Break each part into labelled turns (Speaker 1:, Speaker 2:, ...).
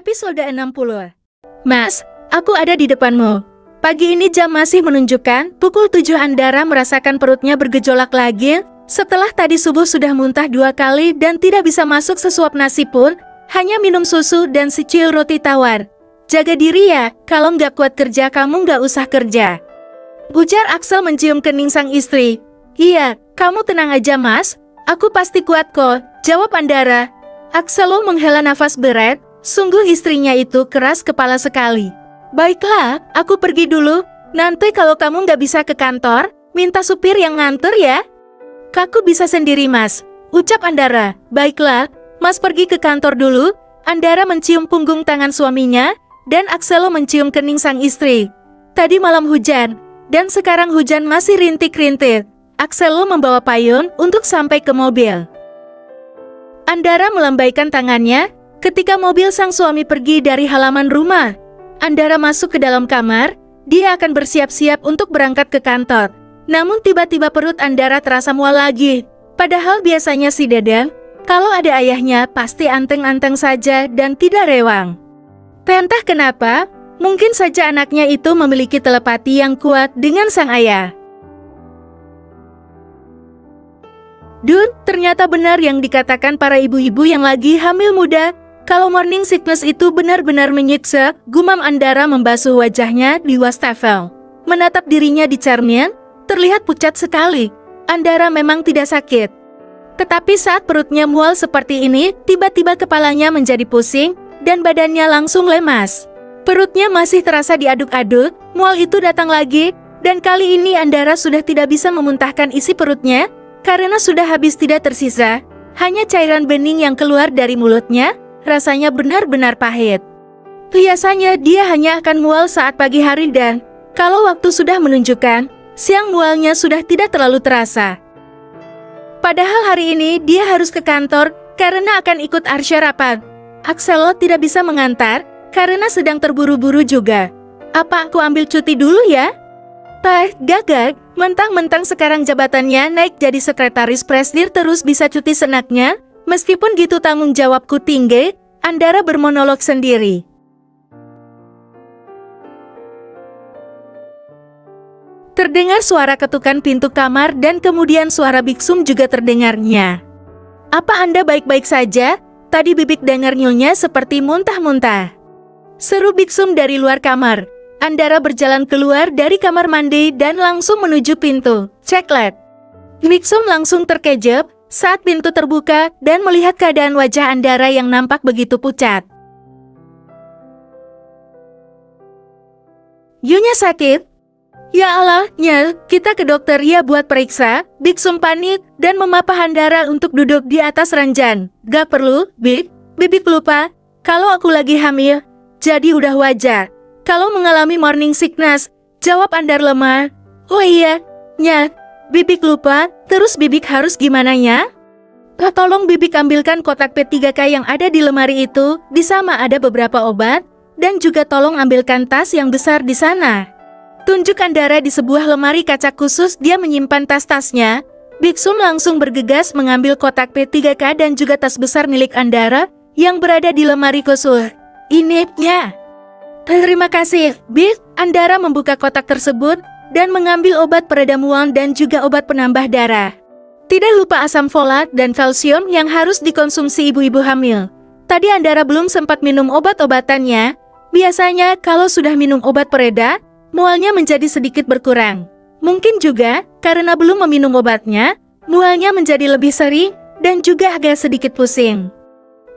Speaker 1: Episode 60. Mas, aku ada di depanmu. Pagi ini jam masih menunjukkan pukul 7. Andara merasakan perutnya bergejolak lagi. Setelah tadi subuh sudah muntah 2 kali dan tidak bisa masuk sesuap nasi pun, hanya minum susu dan secil roti tawar. Jaga diri ya, kalau nggak kuat kerja kamu nggak usah kerja. Ujar Axel mencium kening sang istri. Iya, kamu tenang aja mas, aku pasti kuat kok, jawab Andara. Axel menghela nafas berat. Sungguh istrinya itu keras kepala sekali. Baiklah, aku pergi dulu. Nanti kalau kamu nggak bisa ke kantor, minta supir yang nganter ya. Aku bisa sendiri mas, ucap Andara. Baiklah, mas pergi ke kantor dulu. Andara mencium punggung tangan suaminya, dan Axel mencium kening sang istri. Tadi malam hujan, dan sekarang hujan masih rintik-rintik. Axel membawa payung untuk sampai ke mobil. Andara melambaikan tangannya. Ketika mobil sang suami pergi dari halaman rumah, Andara masuk ke dalam kamar. Dia akan bersiap-siap untuk berangkat ke kantor. Namun tiba-tiba perut Andara terasa mual lagi. Padahal biasanya si Dedeng, kalau ada ayahnya pasti anteng-anteng saja dan tidak rewang. Entah kenapa, mungkin saja anaknya itu memiliki telepati yang kuat dengan sang ayah. Dun, ternyata benar yang dikatakan para ibu-ibu yang lagi hamil muda. Kalau morning sickness itu benar-benar menyiksa, gumam Andara membasuh wajahnya di wastafel. Menatap dirinya di cermin, terlihat pucat sekali. Andara memang tidak sakit. Tetapi saat perutnya mual seperti ini, tiba-tiba kepalanya menjadi pusing, dan badannya langsung lemas. Perutnya masih terasa diaduk-aduk, mual itu datang lagi, dan kali ini Andara sudah tidak bisa memuntahkan isi perutnya, karena sudah habis tidak tersisa. Hanya cairan bening yang keluar dari mulutnya. Rasanya benar-benar pahit. Biasanya dia hanya akan mual saat pagi hari dan kalau waktu sudah menunjukkan, siang mualnya sudah tidak terlalu terasa. Padahal hari ini dia harus ke kantor karena akan ikut Arsya rapat. Axel tidak bisa mengantar karena sedang terburu-buru juga. Apa aku ambil cuti dulu ya? Gagak, mentang-mentang sekarang jabatannya naik jadi sekretaris presidir terus bisa cuti senaknya. Meskipun gitu tanggung jawabku tinggi, Andara bermonolog sendiri. Terdengar suara ketukan pintu kamar dan kemudian suara Biksum juga terdengarnya. Apa Anda baik-baik saja? Tadi Bibik dengar nyonya seperti muntah-muntah. Seru Biksum dari luar kamar. Andara berjalan keluar dari kamar mandi dan langsung menuju pintu. Ceklet. Biksum langsung terkejut saat pintu terbuka dan melihat keadaan wajah Andara yang nampak begitu pucat. Nyonya sakit? Ya Allah, Nya, kita ke dokter ya buat periksa. Biksum panik dan memapah Andara untuk duduk di atas ranjang. Gak perlu, Bibik lupa. Kalau aku lagi hamil, jadi udah wajar. Kalau mengalami morning sickness, jawab Andara lemah. Oh iya, Nya. Bibik lupa, terus Bibik harus gimana ya? Tolong Bibik ambilkan kotak P3K yang ada di lemari itu, di sana ada beberapa obat, dan juga tolong ambilkan tas yang besar di sana. Tunjuk Andara di sebuah lemari kaca khusus dia menyimpan tas-tasnya. Biksum langsung bergegas mengambil kotak P3K dan juga tas besar milik Andara yang berada di lemari khusus. Ini, Nya. Terima kasih, Bik. Andara membuka kotak tersebut dan mengambil obat pereda mual dan juga obat penambah darah. Tidak lupa asam folat dan kalsium yang harus dikonsumsi ibu-ibu hamil. Tadi Andara belum sempat minum obat-obatannya. Biasanya kalau sudah minum obat pereda, mualnya menjadi sedikit berkurang. Mungkin juga karena belum meminum obatnya, mualnya menjadi lebih sering dan juga agak sedikit pusing.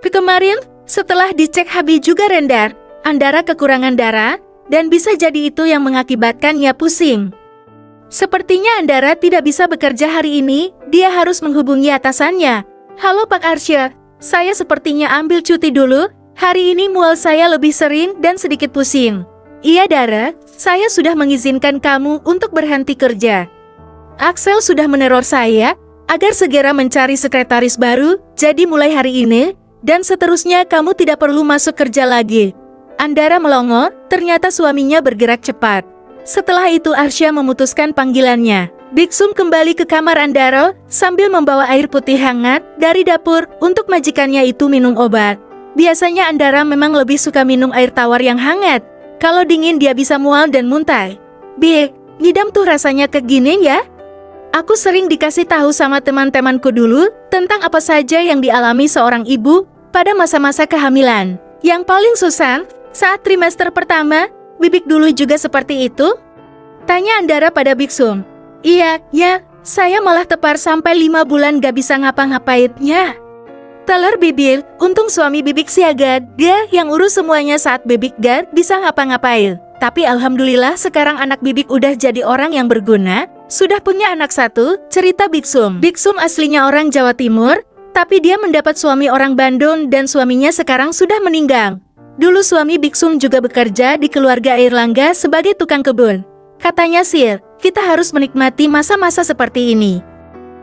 Speaker 1: Kemarin, setelah dicek HB juga rendah, Andara kekurangan darah, dan bisa jadi itu yang mengakibatkan ia pusing. Sepertinya Andara tidak bisa bekerja hari ini, dia harus menghubungi atasannya. Halo Pak Arsya, saya sepertinya ambil cuti dulu, hari ini mual saya lebih sering dan sedikit pusing. Iya Dara, saya sudah mengizinkan kamu untuk berhenti kerja. Axel sudah meneror saya, agar segera mencari sekretaris baru, jadi mulai hari ini, dan seterusnya kamu tidak perlu masuk kerja lagi. Andara melongo, ternyata suaminya bergerak cepat. Setelah itu Arsya memutuskan panggilannya. Biksum kembali ke kamar Andara sambil membawa air putih hangat dari dapur untuk majikannya itu minum obat. Biasanya Andara memang lebih suka minum air tawar yang hangat. Kalau dingin dia bisa mual dan muntah. Bik, ngidam tuh rasanya kegini ya? Aku sering dikasih tahu sama teman-temanku dulu tentang apa saja yang dialami seorang ibu pada masa-masa kehamilan. Yang paling susah, saat trimester pertama, Bibik dulu juga seperti itu? Tanya Andara pada Biksum. Iya, ya, saya malah tepar sampai 5 bulan gak bisa ngapa-ngapainnya. Teler Bibik, untung suami Bibik siaga, dia yang urus semuanya saat Bibik gak bisa ngapa-ngapain. Tapi alhamdulillah sekarang anak Bibik udah jadi orang yang berguna, sudah punya anak 1, cerita Biksum. Biksum aslinya orang Jawa Timur, tapi dia mendapat suami orang Bandung dan suaminya sekarang sudah meninggal. Dulu suami Biksum juga bekerja di keluarga Airlangga sebagai tukang kebun. Katanya Sil, kita harus menikmati masa-masa seperti ini.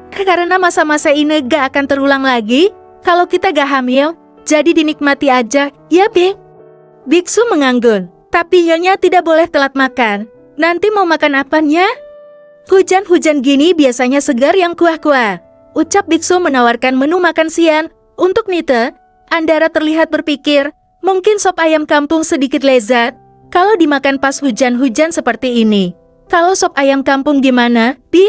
Speaker 1: Karena masa-masa ini gak akan terulang lagi, kalau kita gak hamil, jadi dinikmati aja, ya Bik? Biksum mengangguk. Tapi nyonya tidak boleh telat makan. Nanti mau makan apanya? Hujan-hujan gini biasanya segar yang kuah-kuah. Ucap Biksu menawarkan menu makan siang. Untuk Nite, Andara terlihat berpikir, mungkin sop ayam kampung sedikit lezat. Kalau dimakan pas hujan-hujan seperti ini. Kalau sop ayam kampung gimana, Bi?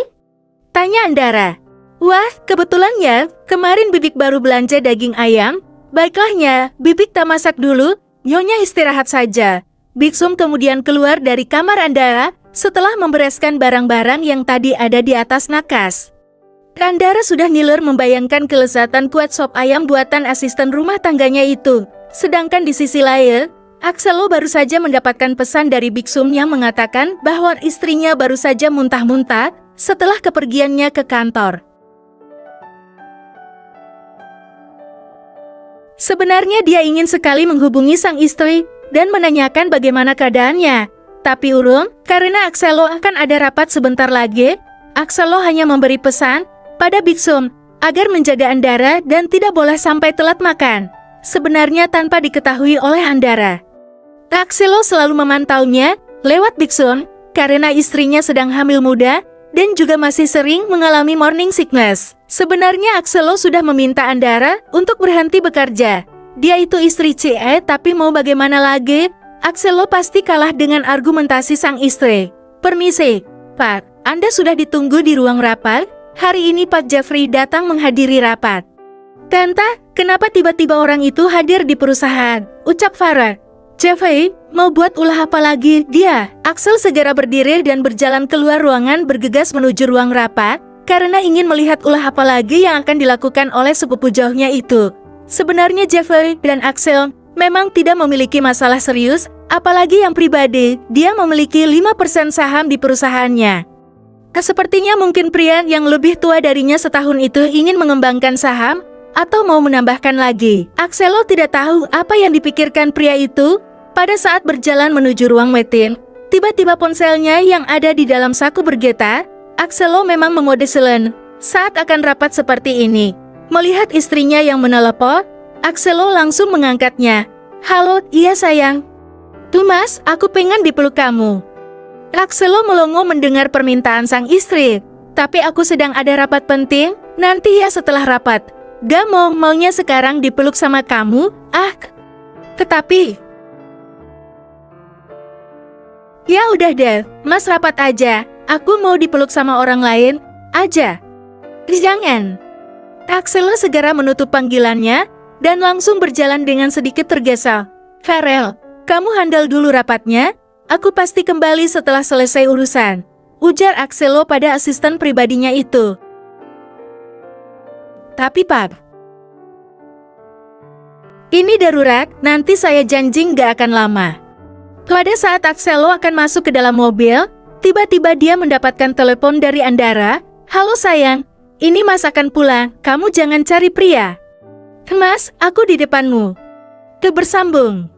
Speaker 1: Tanya Andara. Wah, kebetulan ya, kemarin Bibik baru belanja daging ayam. Baiklah, Bibik tak masak dulu, nyonya istirahat saja. Biksum kemudian keluar dari kamar Andara setelah membereskan barang-barang yang tadi ada di atas nakas. Andara sudah ngiler membayangkan kelezatan kuat sop ayam buatan asisten rumah tangganya itu. Sedangkan di sisi lain, Axelo baru saja mendapatkan pesan dari Biksum yang mengatakan bahwa istrinya baru saja muntah-muntah setelah kepergiannya ke kantor. Sebenarnya dia ingin sekali menghubungi sang istri dan menanyakan bagaimana keadaannya. Tapi urung, karena Axelo akan ada rapat sebentar lagi, Axelo hanya memberi pesan pada Biksum agar menjaga Andara dan tidak boleh sampai telat makan. Sebenarnya tanpa diketahui oleh Andara. Axelo selalu memantaunya lewat Biksum karena istrinya sedang hamil muda dan juga masih sering mengalami morning sickness. Sebenarnya Axelo sudah meminta Andara untuk berhenti bekerja. Dia itu istri CE, tapi mau bagaimana lagi? Axelo pasti kalah dengan argumentasi sang istri. Permisi, Pak, Anda sudah ditunggu di ruang rapat. Hari ini Pak Jeffrey datang menghadiri rapat. Tante, kenapa tiba-tiba orang itu hadir di perusahaan? Ucap Farah. Jeffrey, mau buat ulah apa lagi dia? Axel segera berdiri dan berjalan keluar ruangan bergegas menuju ruang rapat, karena ingin melihat ulah apa lagi yang akan dilakukan oleh sepupu jauhnya itu. Sebenarnya Jeffrey dan Axel memang tidak memiliki masalah serius, apalagi yang pribadi, dia memiliki 5% saham di perusahaannya. Sepertinya mungkin pria yang lebih tua darinya setahun itu ingin mengembangkan saham, atau mau menambahkan lagi. Axelo tidak tahu apa yang dipikirkan pria itu. Pada saat berjalan menuju ruang meeting, tiba-tiba ponselnya yang ada di dalam saku bergetar. Axelo memang mengode selen saat akan rapat seperti ini. Melihat istrinya yang menelepon, Axelo langsung mengangkatnya. Halo, iya sayang. Mas, aku pengen dipeluk kamu. Axelo melongo mendengar permintaan sang istri. Tapi aku sedang ada rapat penting, nanti ya setelah rapat. Gak maunya sekarang dipeluk sama kamu, Tetapi... Ya udah deh, Mas rapat aja. Aku mau dipeluk sama orang lain, aja. Jangan. Axelo segera menutup panggilannya, dan langsung berjalan dengan sedikit tergesa. Farel, kamu handle dulu rapatnya, aku pasti kembali setelah selesai urusan. Ujar Axelo pada asisten pribadinya itu. Tapi Pak, ini darurat, nanti saya janji nggak akan lama. Pada saat Axelo akan masuk ke dalam mobil, tiba-tiba dia mendapatkan telepon dari Andara. Halo sayang, ini Mas akan pulang, kamu jangan cari pria. Mas, aku di depanmu. Bersambung.